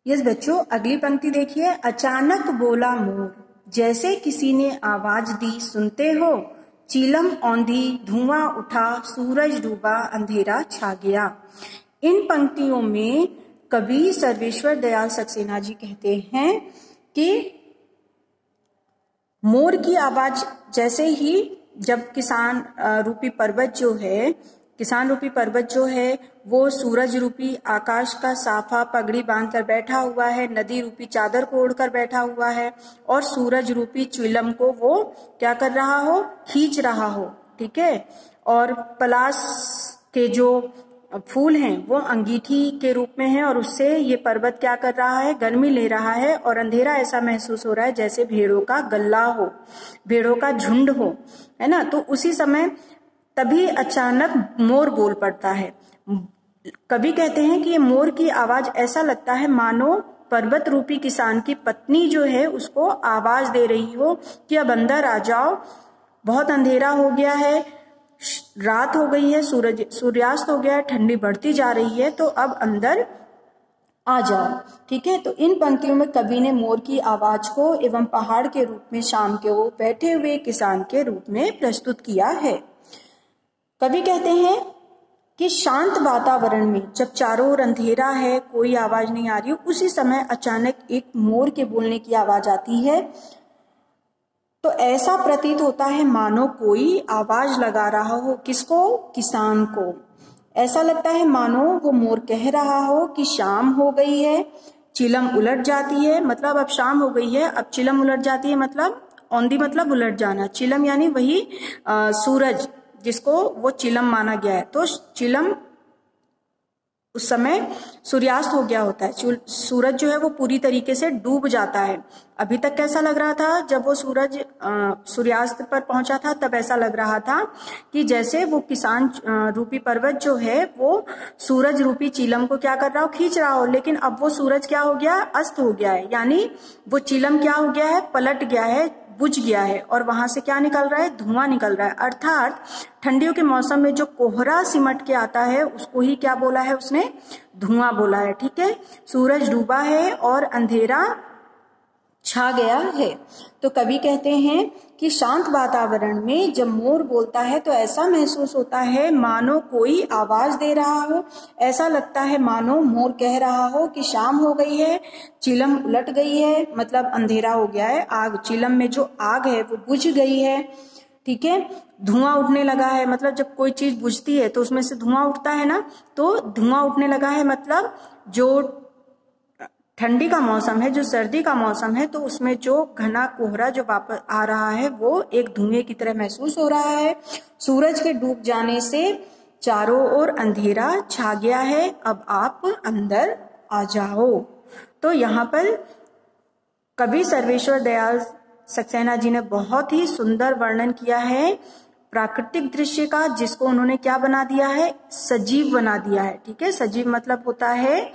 Yes बच्चों, अगली पंक्ति देखिए। अचानक बोला मोर, जैसे किसी ने आवाज दी सुनते हो, चीलम औंधी धुआं उठा, सूरज डूबा अंधेरा छा गया। इन पंक्तियों में कवि सर्वेश्वर दयाल सक्सेना जी कहते हैं कि मोर की आवाज जैसे ही जब किसान रूपी पर्वत जो है वो सूरज रूपी आकाश का साफा पगड़ी बांधकर बैठा हुआ है, नदी रूपी चादर को ओढ़कर बैठा हुआ है और सूरज रूपी चिलम को वो क्या कर रहा हो, खींच रहा हो, ठीक है। और पलाश के जो फूल हैं वो अंगीठी के रूप में है और उससे ये पर्वत क्या कर रहा है, गर्मी ले रहा है और अंधेरा ऐसा महसूस हो रहा है जैसे भेड़ों का गल्ला हो, भेड़ों का झुंड हो, है ना। तो उसी समय तभी अचानक मोर बोल पड़ता है। कवि कहते हैं कि ये मोर की आवाज ऐसा लगता है मानो पर्वत रूपी किसान की पत्नी जो है उसको आवाज दे रही हो कि अब अंदर आ जाओ, बहुत अंधेरा हो गया है, रात हो गई है, सूर्यास्त हो गया है, ठंडी बढ़ती जा रही है, तो अब अंदर आ जाओ, ठीक है। तो इन पंक्तियों में कवि ने मोर की आवाज को एवं पहाड़ के रूप में शाम के वो बैठे हुए किसान के रूप में प्रस्तुत किया है। कवि कहते हैं कि शांत वातावरण में जब चारों ओर अंधेरा है, कोई आवाज नहीं आ रही, उसी समय अचानक एक मोर के बोलने की आवाज आती है तो ऐसा प्रतीत होता है मानो कोई आवाज लगा रहा हो, किसको, किसान को। ऐसा लगता है मानो वो मोर कह रहा हो कि शाम हो गई है, चिलम उलट जाती है, मतलब अब शाम हो गई है, अब चिलम उलट जाती है, मतलब औंधी मतलब उलट जाना, चिलम यानी वही सूरज जिसको वो चिलम माना गया है। तो चिलम उस समय सूर्यास्त हो गया होता है, सूरज जो है वो पूरी तरीके से डूब जाता है। अभी तक कैसा लग रहा था, जब वो सूरज सूर्यास्त पर पहुंचा था तब ऐसा लग रहा था कि जैसे वो किसान रूपी पर्वत जो है वो सूरज रूपी चिलम को क्या कर रहा हो, खींच रहा हो। लेकिन अब वो सूरज क्या हो गया, अस्त हो गया है, यानी वो चिलम क्या हो गया है, पलट गया है, बुझ गया है और वहां से क्या निकल रहा है, धुआं निकल रहा है। अर्थात ठंडियों के मौसम में जो कोहरा सिमट के आता है उसको ही क्या बोला है उसने, धुआं बोला है, ठीक है। सूरज डूबा है और अंधेरा छा गया है। तो कवि कहते हैं कि शांत वातावरण में जब मोर बोलता है तो ऐसा महसूस होता है मानो कोई आवाज दे रहा हो, ऐसा लगता है मानो मोर कह रहा हो कि शाम हो गई है, चिलम उलट गई है, मतलब अंधेरा हो गया है, आग, चिलम में जो आग है वो बुझ गई है, ठीक है। धुआं उठने लगा है, मतलब जब कोई चीज बुझती है तो उसमें से धुआं उठता है ना, तो धुआं उठने लगा है, मतलब जो ठंडी का मौसम है, जो सर्दी का मौसम है, तो उसमें जो घना कोहरा जो वापस आ रहा है वो एक धुएं की तरह महसूस हो रहा है। सूरज के डूब जाने से चारों ओर अंधेरा छा गया है, अब आप अंदर आ जाओ। तो यहाँ पर कवि सर्वेश्वर दयाल सक्सेना जी ने बहुत ही सुंदर वर्णन किया है प्राकृतिक दृश्य का, जिसको उन्होंने क्या बना दिया है, सजीव बना दिया है, ठीक है। सजीव मतलब होता है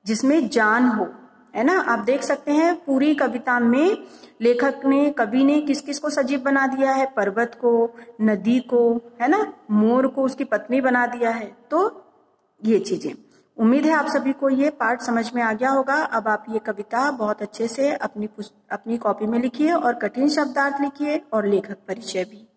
जिसमें जान हो, है ना। आप देख सकते हैं पूरी कविता में लेखक ने, कवि ने किस किस को सजीव बना दिया है, पर्वत को, नदी को, है ना, मोर को उसकी पत्नी बना दिया है। तो ये चीजें, उम्मीद है आप सभी को ये पाठ समझ में आ गया होगा। अब आप ये कविता बहुत अच्छे से अपनी कॉपी में लिखिए और कठिन शब्दार्थ लिखिए और लेखक परिचय भी।